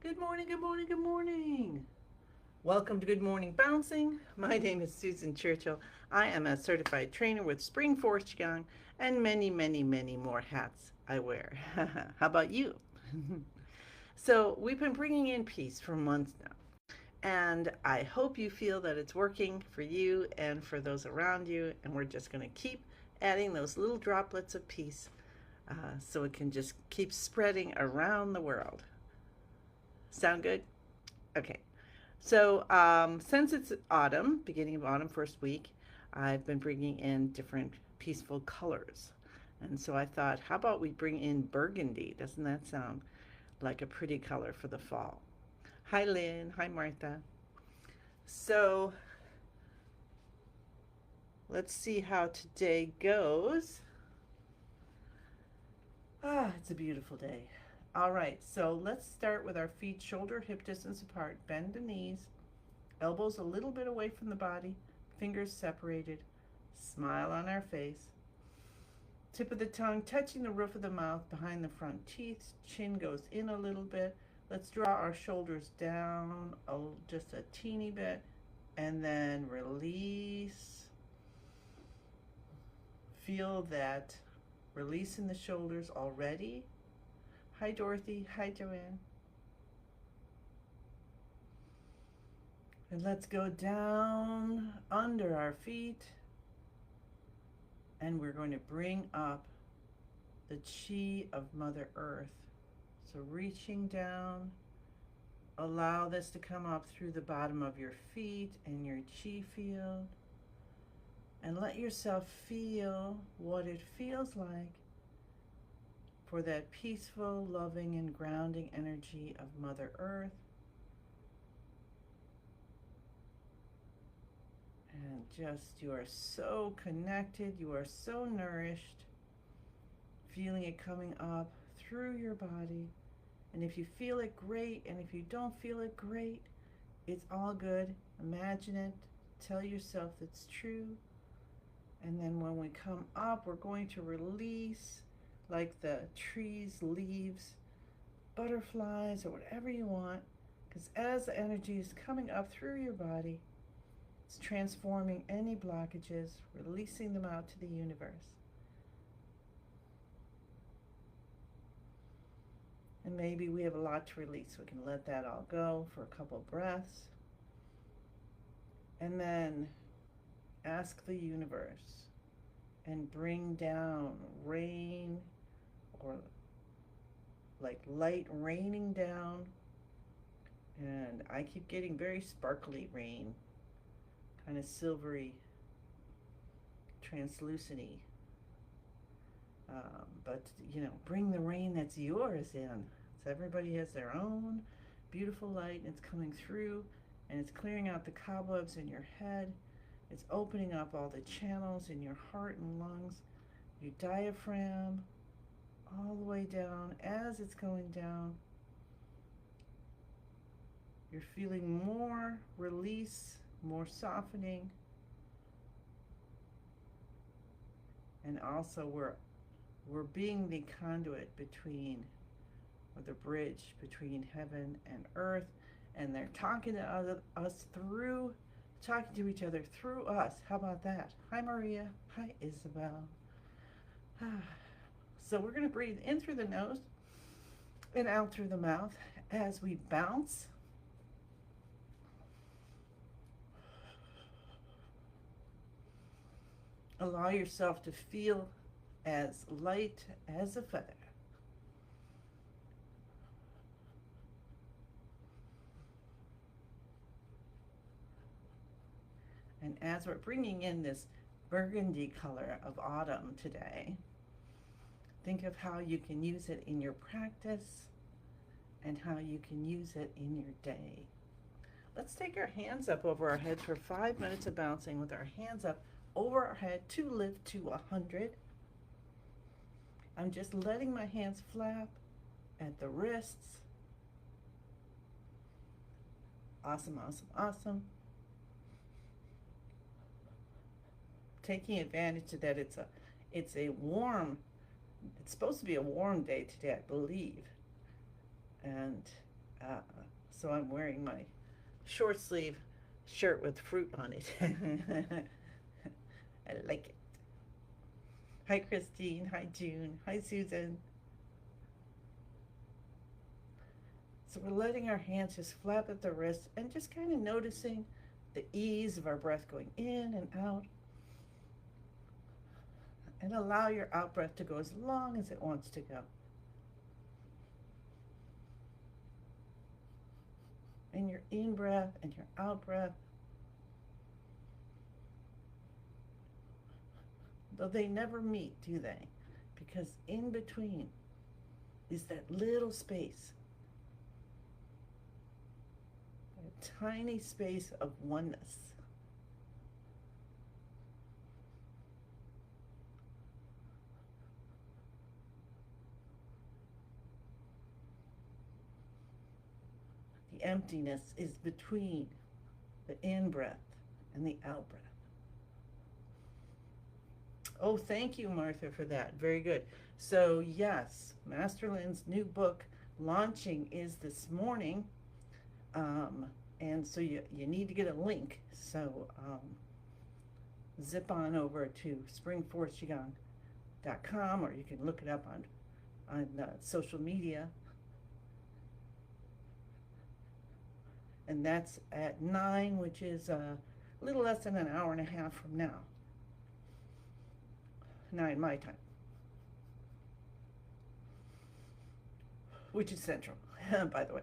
Good morning, good morning, good morning. Welcome to Good Morning Bouncing. My name is Susan Churchill. I am a certified trainer with Spring Force Qigong and many, many, many more hats I wear. How about you? So, we've been bringing in peace for months now, and I hope you feel that it's working for you and for those around you. And we're just going to keep adding those little droplets of peace so it can just keep spreading around the world. Sound good? Okay. So, since it's autumn, beginning of autumn, first week, I've been bringing in different peaceful colors. And so I thought, how about we bring in burgundy? Doesn't that sound like a pretty color for the fall? Hi, Lynn. Hi, Martha. So, let's see how today goes. It's a beautiful day. All right, so let's start with our feet shoulder hip distance apart. Bend the knees, elbows a little bit away from the body, fingers separated. Smile on our face. Tip of the tongue touching the roof of the mouth behind the front teeth. Chin goes in a little bit. Let's draw our shoulders down just a teeny bit and then release. Feel that release in the shoulders already. Hi, Dorothy. Hi, Joanne. And let's go down under our feet. And we're going to bring up the chi of Mother Earth. So reaching down, allow this to come up through the bottom of your feet and your chi field. And let yourself feel what it feels like for that peaceful, loving, and grounding energy of Mother Earth. And just, you are so connected, you are so nourished, feeling it coming up through your body. And if you feel it, great. And if you don't feel it, great. It's all good. Imagine it. Tell yourself it's true. And then when we come up, we're going to release like the trees, leaves, butterflies, or whatever you want. Because as the energy is coming up through your body, it's transforming any blockages, releasing them out to the universe. And maybe we have a lot to release. We can let that all go for a couple of breaths. And then ask the universe and bring down rain or like light raining down. And I keep getting very sparkly rain, kind of silvery, translucent-y. But bring the rain that's yours in. So everybody has their own beautiful light, and it's coming through, and it's clearing out the cobwebs in your head. It's opening up all the channels in your heart and lungs, your diaphragm, all the way down. As it's going down, you're feeling more release, more softening, and also we're being the conduit between, or the bridge between heaven and earth, and they're talking to us through, talking to each other through us. How about that? Hi, Maria. Hi, Isabel. So we're going to breathe in through the nose and out through the mouth as we bounce. Allow yourself to feel as light as a feather. And as we're bringing in this burgundy color of autumn today, think of how you can use it in your practice and how you can use it in your day. Let's take our hands up over our head for 5 minutes of bouncing with our hands up over our head to lift to 100. I'm just letting my hands flap at the wrists. Awesome, awesome, awesome. Taking advantage of that, it's supposed to be a warm day today, I believe. And Uh, so I'm wearing my short sleeve shirt with fruit on it. I like it. Hi, Christine. Hi, June. Hi, Susan. So we're letting our hands just flap at the wrist and just kind of noticing the ease of our breath going in and out. And allow your out breath to go as long as it wants to go. And your in breath and your out breath, though they never meet, do they? Because in between is that little space, a tiny space of oneness. The emptiness is between the in breath and the out breath. Oh, thank you, Martha, for that. Very good. So, yes, Master Lynn's new book launching is this morning. Um, and so you need to get a link. So, zip on over to springforceqigong.com, or you can look it up on social media. And that's at 9, which is a little less than an hour and a half from now. 9 my time, which is central, by the way.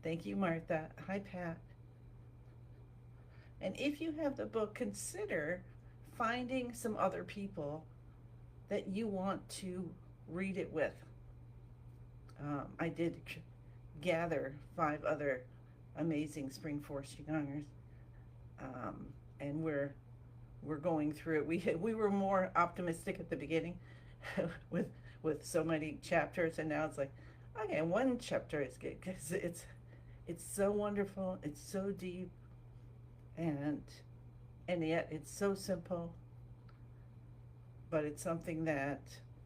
Thank you, Martha. Hi, Pat. And if you have the book, consider finding some other people that you want to read it with. I did gather 5 other amazing Spring Force Qigongers, and we're going through it. We were more optimistic at the beginning with so many chapters, and now it's like, okay, 1 chapter is good because it's so wonderful, it's so deep, and yet it's so simple, but it's something that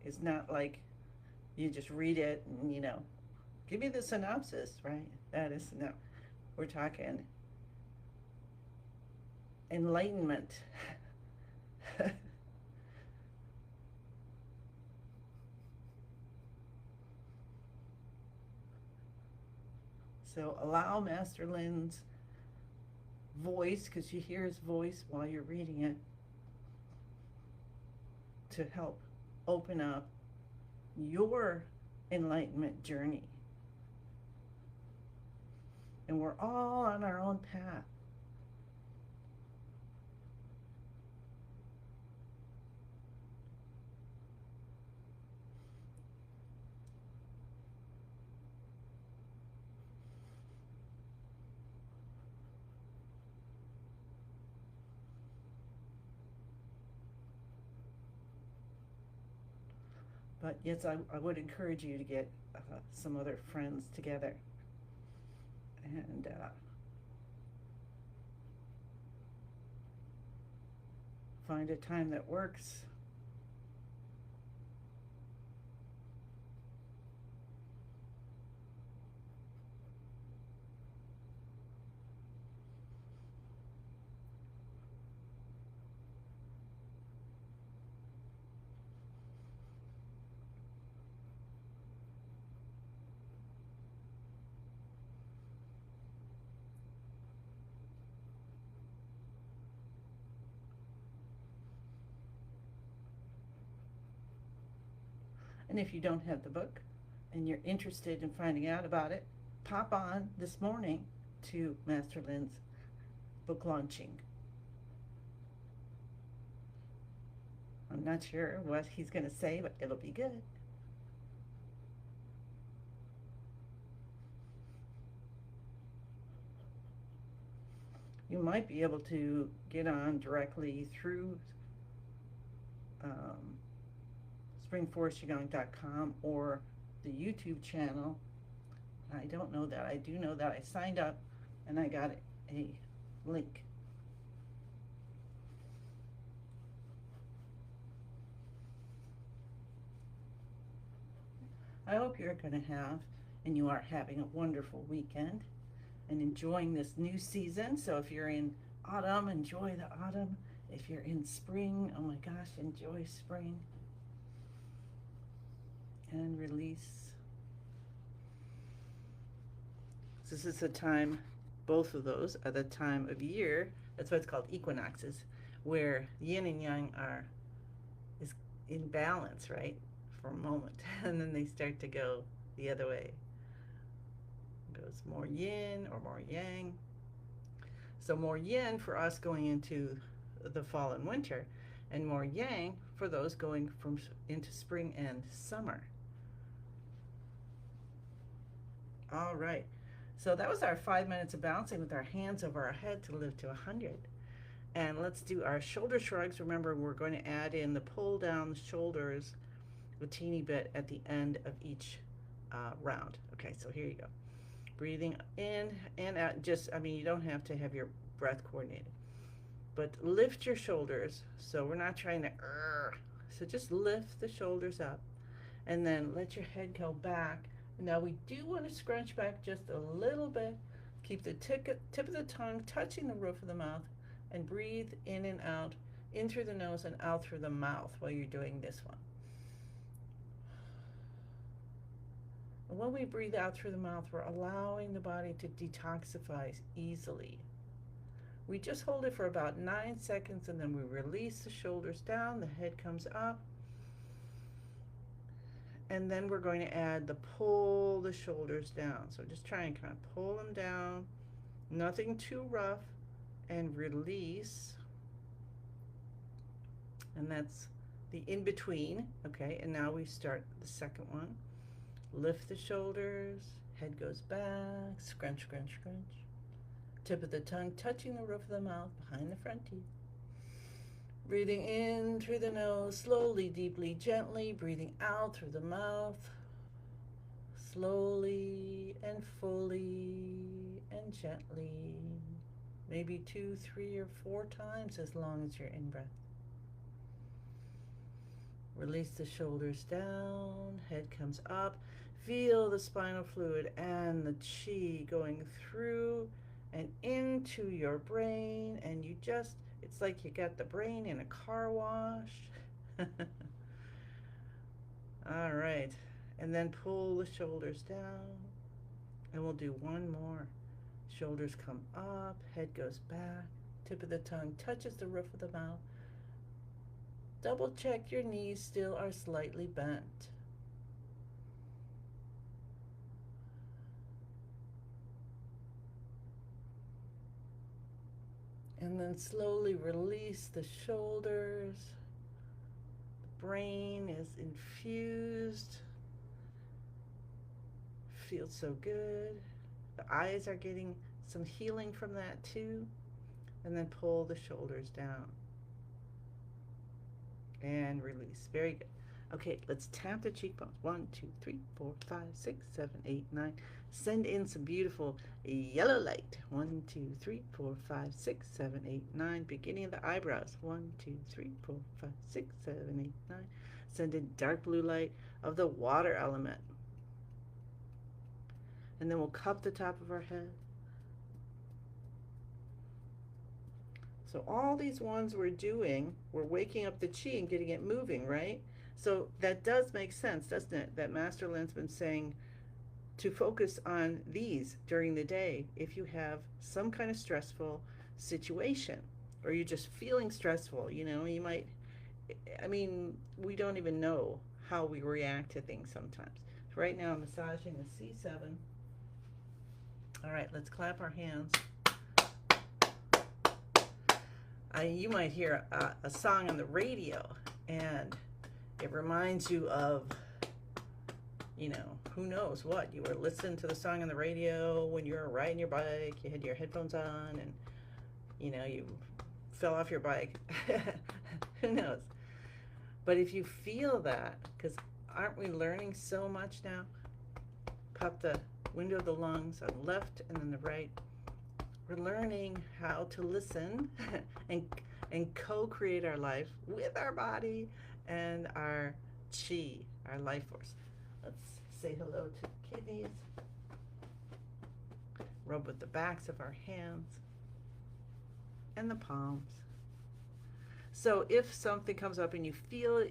is not like you just read it and give you the synopsis, right? That is, no, we're talking enlightenment. So allow Master Lynn's voice, because you hear his voice while you're reading it, to help open up your enlightenment journey. And we're all on our own path. But yes, I would encourage you to get some other friends together and find a time that works. And if you don't have the book and you're interested in finding out about it, pop on this morning to Master Lynn's book launching. I'm not sure what he's going to say, but it'll be good. You might be able to get on directly through springforceqigong.com or the YouTube channel. I don't know that. I do know that I signed up and I got a link. I hope you're going to have and you are having a wonderful weekend and enjoying this new season. So if you're in autumn, enjoy the autumn. If you're in spring, oh my gosh, enjoy spring. And release. So this is the time, both of those are the time of year, that's why it's called equinoxes, where yin and yang is in balance, right? For a moment. And then they start to go the other way. It goes more yin or more yang. So more yin for us going into the fall and winter, and more yang for those going into spring and summer. All right. So that was our 5 minutes of bouncing with our hands over our head to live to 100. And let's do our shoulder shrugs. Remember, we're going to add in the pull down the shoulders a teeny bit at the end of each round. Okay, so here you go. Breathing in and out. Just, I mean, you don't have to have your breath coordinated. But lift your shoulders. So we're not trying to, so just lift the shoulders up. And then let your head go back. Now we do want to scrunch back just a little bit. Keep the tip of the tongue touching the roof of the mouth, and breathe in and out, in through the nose and out through the mouth while you're doing this one. And when we breathe out through the mouth, we're allowing the body to detoxify easily. We just hold it for about 9 seconds, and then we release the shoulders down, the head comes up. And then we're going to add the pull the shoulders down. So just try and kind of pull them down, nothing too rough, and release. And that's the in between. Okay, and now we start the second one. Lift the shoulders, head goes back, scrunch, scrunch, scrunch. Tip of the tongue touching the roof of the mouth behind the front teeth. Breathing in through the nose, slowly, deeply, gently. Breathing out through the mouth, slowly and fully and gently. Maybe 2, 3, or 4 times as long as you're in breath. Release the shoulders down, head comes up. Feel the spinal fluid and the chi going through and into your brain, and you just, it's like you got the brain in a car wash. All right, and then pull the shoulders down, and we'll do one more. Shoulders come up, head goes back, tip of the tongue touches the roof of the mouth. Double check your knees still are slightly bent. And then slowly release the shoulders. The brain is infused. Feels so good. The eyes are getting some healing from that too. And then pull the shoulders down. And release. Very good. Okay, let's tap the cheekbones. 1, 2, 3, 4, 5, 6, 7, 8, 9. Send in some beautiful yellow light. 1, 2, 3, 4, 5, 6, 7, 8, 9. Beginning of the eyebrows. 1, 2, 3, 4, 5, 6, 7, 8, 9. Send in dark blue light of the water element. And then we'll cup the top of our head. So all these ones we're doing, we're waking up the chi and getting it moving, right? So that does make sense, doesn't it? That Master Lin's been saying to focus on these during the day if you have some kind of stressful situation, or you're just feeling stressful. You know, you might, I mean, we don't even know how we react to things sometimes. So right now I'm massaging the C7. All right, let's clap our hands. You might hear a song on the radio, and it reminds you of, you know, who knows what. You were listening to the song on the radio when you were riding your bike, you had your headphones on, and, you know, you fell off your bike. Who knows? But if you feel that, because aren't we learning so much now? Pop the window of the lungs on the left and then the right. We're learning how to listen and co-create our life with our body and our chi, our life force. Let's say hello to the kidneys. Rub with the backs of our hands and the palms. So if something comes up and you feel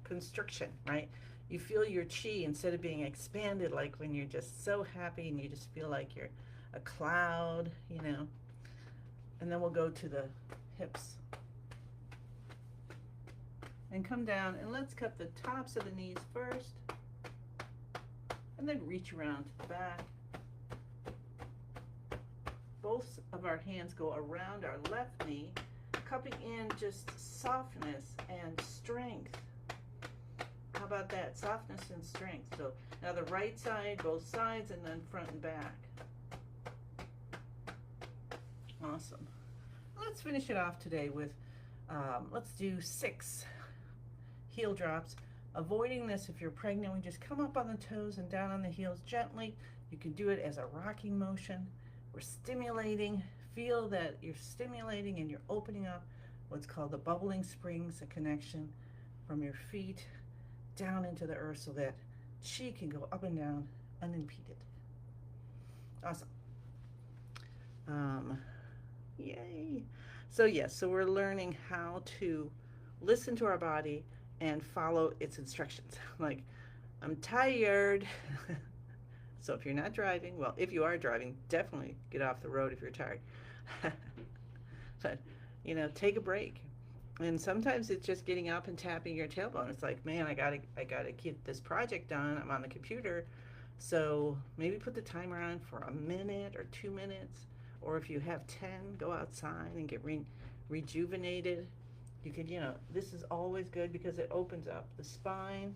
constriction, right? You feel your chi, instead of being expanded, like when you're just so happy and you just feel like you're a cloud, you know. And then we'll go to the hips. And come down, and let's cup the tops of the knees first. And then reach around to the back. Both of our hands go around our left knee, cupping in just softness and strength. How about that? Softness and strength. So now the right side, both sides, and then front and back. Awesome. Let's finish it off today with, let's do 6 heel drops. Avoiding this if you're pregnant, we just come up on the toes and down on the heels gently. You can do it as a rocking motion. We're stimulating. Feel that you're stimulating and you're opening up what's called the bubbling springs, a connection from your feet down into the earth so that chi can go up and down unimpeded. Awesome. Yay. So yes, so we're learning how to listen to our body and follow its instructions. Like, I'm tired. So if you're not driving, well, if you are driving, definitely get off the road if you're tired. But, you know, take a break. And sometimes it's just getting up and tapping your tailbone. It's like, man, I gotta get this project done. I'm on the computer. So maybe put the timer on for a minute or 2 minutes. Or if you have 10, go outside and get rejuvenated. You can, you know, this is always good because it opens up the spine.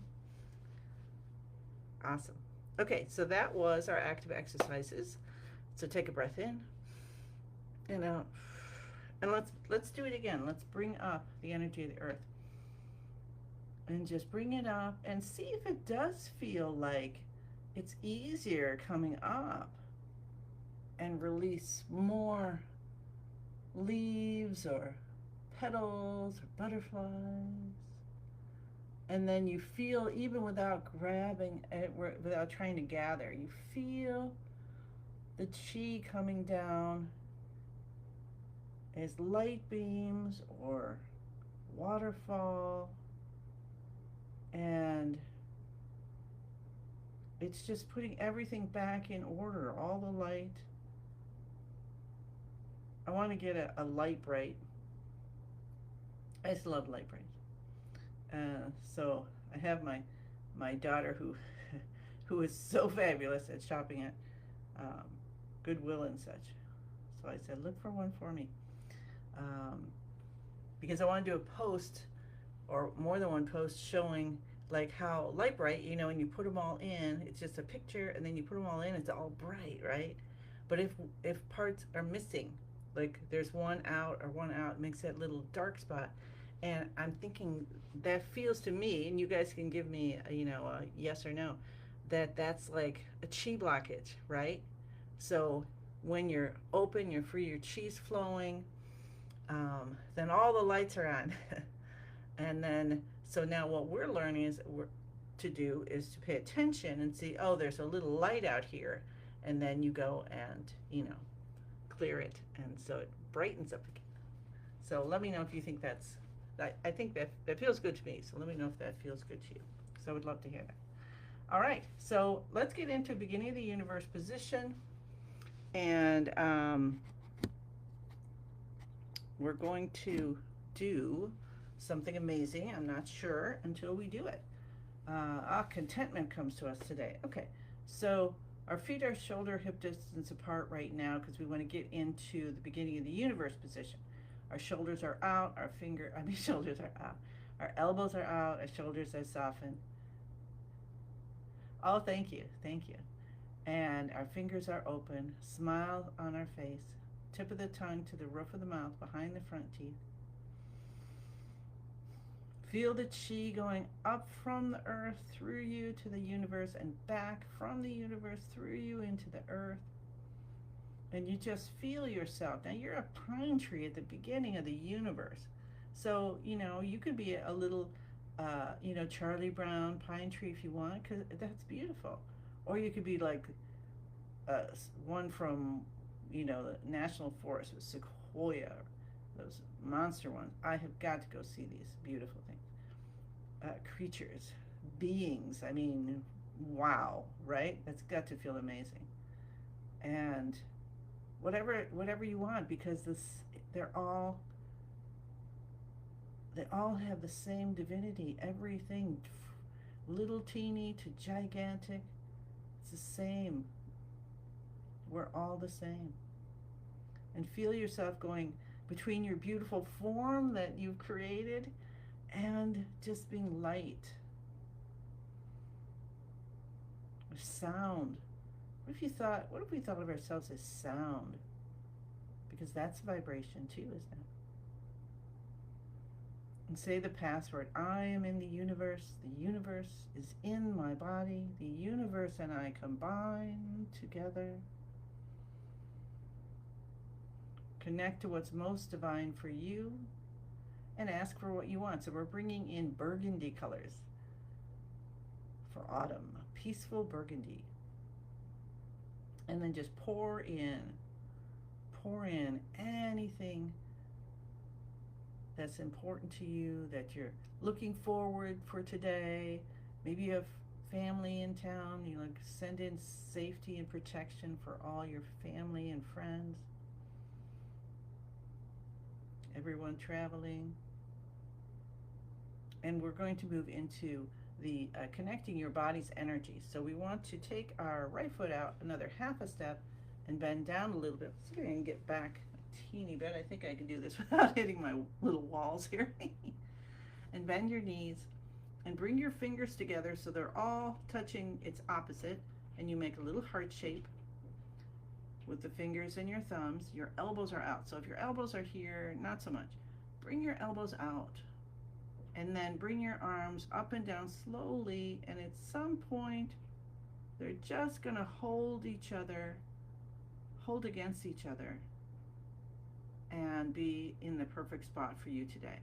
Awesome. Okay, so that was our active exercises. So take a breath in and out. And let's do it again. Let's bring up the energy of the earth. And just bring it up and see if it does feel like it's easier coming up. And release more leaves or petals or butterflies. And then you feel, even without grabbing it, without trying to gather, you feel the chi coming down as light beams or waterfall. And it's just putting everything back in order, all the light. I want to get a light bright. I just love light bright. So I have my daughter who is so fabulous at shopping at Goodwill and such. So I said, look for one for me. Because I want to do a post, or more than one post, showing like how light bright, you know, when you put them all in, it's just a picture, and then you put them all in, it's all bright, right? But if parts are missing, like there's one out or one out, it makes that little dark spot. And I'm thinking that feels to me, and you guys can give me a, you know, a yes or no, that's like a chi blockage, right? So when you're open, you're free, your chi's flowing, then all the lights are on. And then, so now what we're learning to do is to pay attention and see, oh, there's a little light out here. And then you go and, you know, clear it. And so it brightens up again. So let me know if you think that's, I think that feels good to me. So let me know if that feels good to you. So I would love to hear that. All right, so let's get into beginning of the universe position. And we're going to do something amazing. I'm not sure until we do it. Contentment comes to us today. Okay, so our feet are shoulder hip distance apart right now because we want to get into the beginning of the universe position. Our shoulders are out, shoulders are out. Our elbows are out, our shoulders are softened. Oh, thank you, thank you. And our fingers are open, smile on our face, tip of the tongue to the roof of the mouth, behind the front teeth. Feel the chi going up from the earth through you to the universe and back from the universe through you into the earth. And you just feel yourself. Now you're a pine tree at the beginning of the universe. So, you know, you could be a little Charlie Brown pine tree if you want, because that's beautiful. Or you could be like one from, the national forest with sequoia, those monster ones. I have got to go see these beautiful things. Creatures, beings. I mean, wow, right? That's got to feel amazing. And whatever you want, because they're all they all have the same divinity. Everything, little teeny to gigantic, it's the same. We're all the same. And feel yourself going between your beautiful form that you've created and just being light. Or sound. What if we thought of ourselves as sound? Because that's vibration too, isn't it? And say the password. I am in the universe. The universe is in my body. The universe and I combine together. Connect to what's most divine for you and ask for what you want. So we're bringing in burgundy colors for autumn, peaceful burgundy. And then just pour in anything that's important to you, that you're looking forward for today. Maybe you have family in town. You send in safety and protection for all your family and friends. Everyone traveling. And we're going to move into the connecting your body's energy. So we want to take our right foot out another half a step and bend down a little bit. Let's see if I can get back a teeny bit. I think I can do this without hitting my little walls here. And bend your knees and bring your fingers together so they're all touching its opposite, and you make a little heart shape with the fingers and your thumbs. Your elbows are out. So if your elbows are here, not so much. Bring your elbows out. And then bring your arms up and down slowly, and at some point, they're just going to hold against each other, and be in the perfect spot for you today.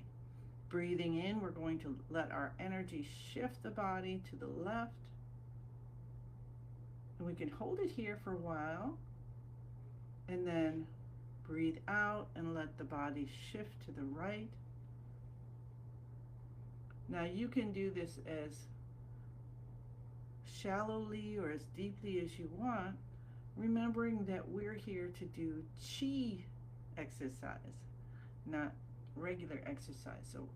Breathing in, we're going to let our energy shift the body to the left. And we can hold it here for a while, and then breathe out and let the body shift to the right. Now you can do this as shallowly or as deeply as you want, remembering that we're here to do chi exercise, not regular exercise. So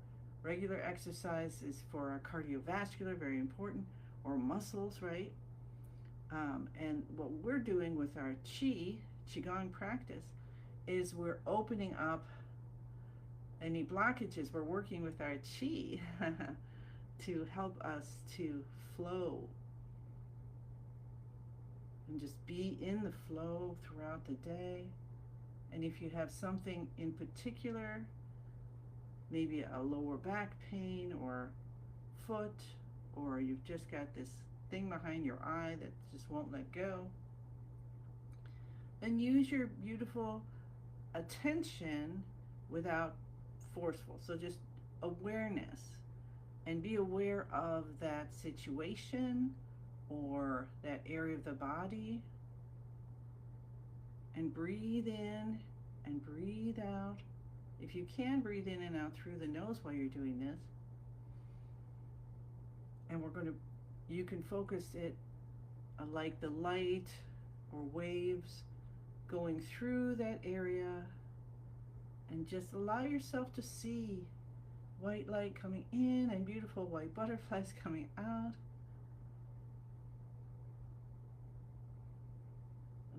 regular exercise is for our cardiovascular, very important, or muscles, right? And what we're doing with our qigong practice is we're opening up any blockages. We're working with our qi to help us to flow and just be in the flow throughout the day. And if you have something in particular, maybe a lower back pain or foot, or you've just got this thing behind your eye that just won't let go, then use your beautiful attention without forceful. So just awareness, and be aware of that situation or that area of the body, and breathe in and breathe out. If you can, breathe in and out through the nose while you're doing this. And you can focus it like the light or waves going through that area, and just allow yourself to see white light coming in and beautiful white butterflies coming out.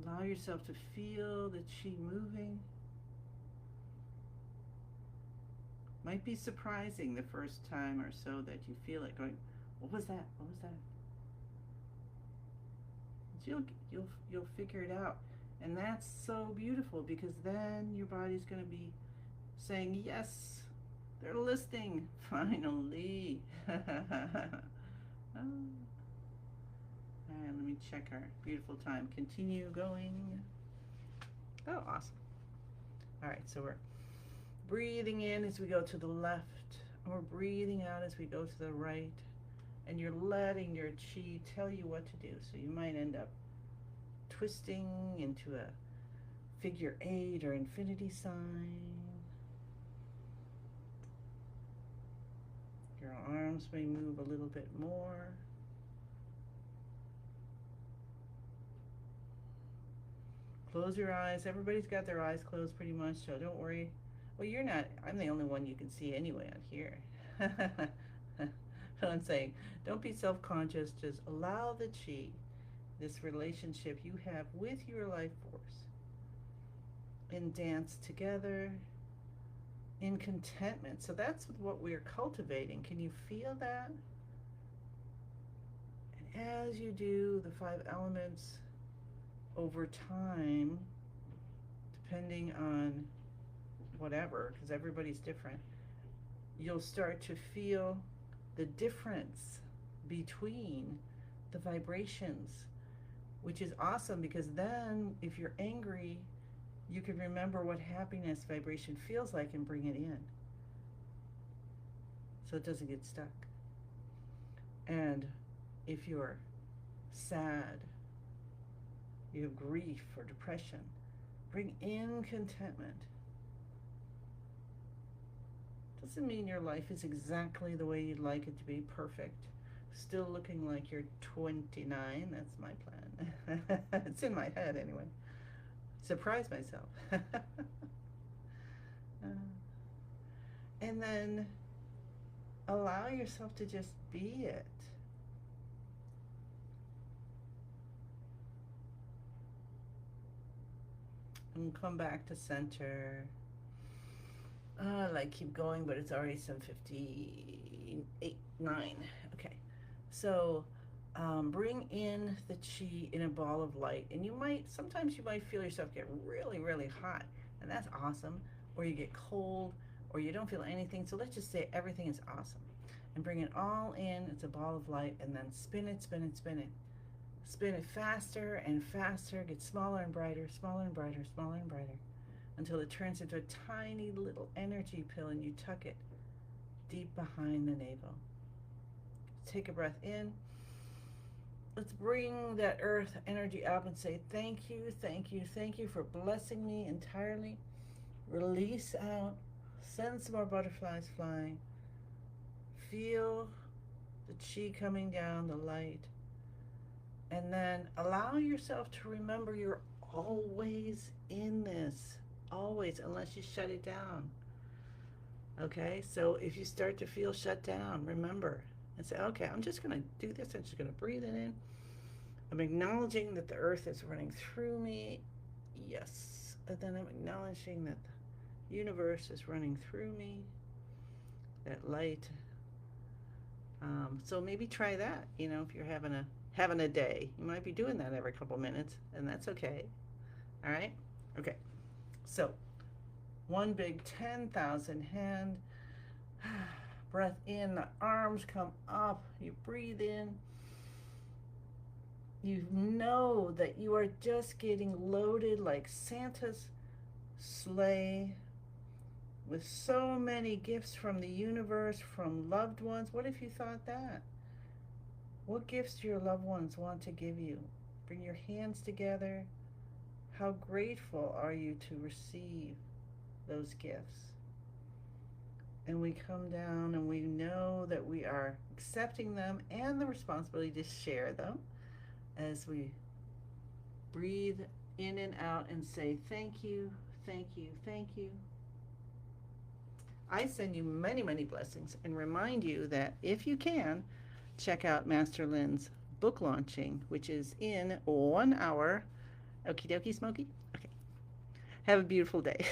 Allow yourself to feel the chi moving. Might be surprising the first time or so that you feel it going, what was that? What was that? You'll figure it out. And that's so beautiful, because then your body's going to be saying, yes, they're listening, finally. Oh. All right, let me check our beautiful time. Continue going. Oh, awesome. All right, so we're breathing in as we go to the left And we're breathing out as we go to the right. And you're letting your chi tell you what to do. So you might end up twisting into a figure 8 or infinity sign. Your arms may move a little bit more. Close your eyes. Everybody's got their eyes closed pretty much, so don't worry. Well, you're not. I'm the only one you can see anyway on here. But I'm saying, don't be self-conscious. Just allow the chi, this relationship you have with your life force, and dance together in contentment. So that's what we're cultivating. Can you feel that? And as you do the 5 elements over time, depending on whatever, because everybody's different, you'll start to feel the difference between the vibrations, which is awesome, because then if you're angry, you can remember what happiness vibration feels like and bring it in so it doesn't get stuck. And if you're sad, you have grief or depression, bring in contentment. Doesn't mean your life is exactly the way you'd like it to be, perfect. Still looking like you're 29, that's my plan. It's in my head anyway. Surprise myself. And then allow yourself to just be it. And come back to center. Like keep going, but it's already 7:58, 9. Okay, so bring in the chi in a ball of light, and sometimes you might feel yourself get really, really hot, and that's awesome. Or you get cold, or you don't feel anything. So let's just say everything is awesome, and bring it all in. It's a ball of light, and then spin it, spin it, spin it. Spin it faster and faster. Get smaller and brighter, smaller and brighter, smaller and brighter, until it turns into a tiny little energy pill, and you tuck it deep behind the navel. Take a breath in. Let's bring that earth energy up and say, thank you, thank you, thank you for blessing me entirely. Release out. Send some more butterflies flying. Feel the chi coming down, the light. And then allow yourself to remember you're always in this. Always, unless you shut it down. Okay, so if you start to feel shut down, remember and say, okay, I'm just going to do this. I'm just going to breathe it in. I'm acknowledging that the earth is running through me. Yes. And then I'm acknowledging that the universe is running through me. That light. So maybe try that. You know, if you're having a day, you might be doing that every couple minutes, and that's okay. All right. Okay. So, one big 10,000 hand. Breath in, the arms come up. You breathe in. You know that you are just getting loaded like Santa's sleigh with so many gifts from the universe, from loved ones. What if you thought that? What gifts do your loved ones want to give you? Bring your hands together. How grateful are you to receive those gifts? And we come down and we know that we are accepting them and the responsibility to share them as we breathe in and out and say thank you, thank you, thank you. I send you many, many blessings and remind you that if you can, check out Master Lynn's book launching, which is in 1 hour. Okie dokie, Smokey? Okay. Have a beautiful day.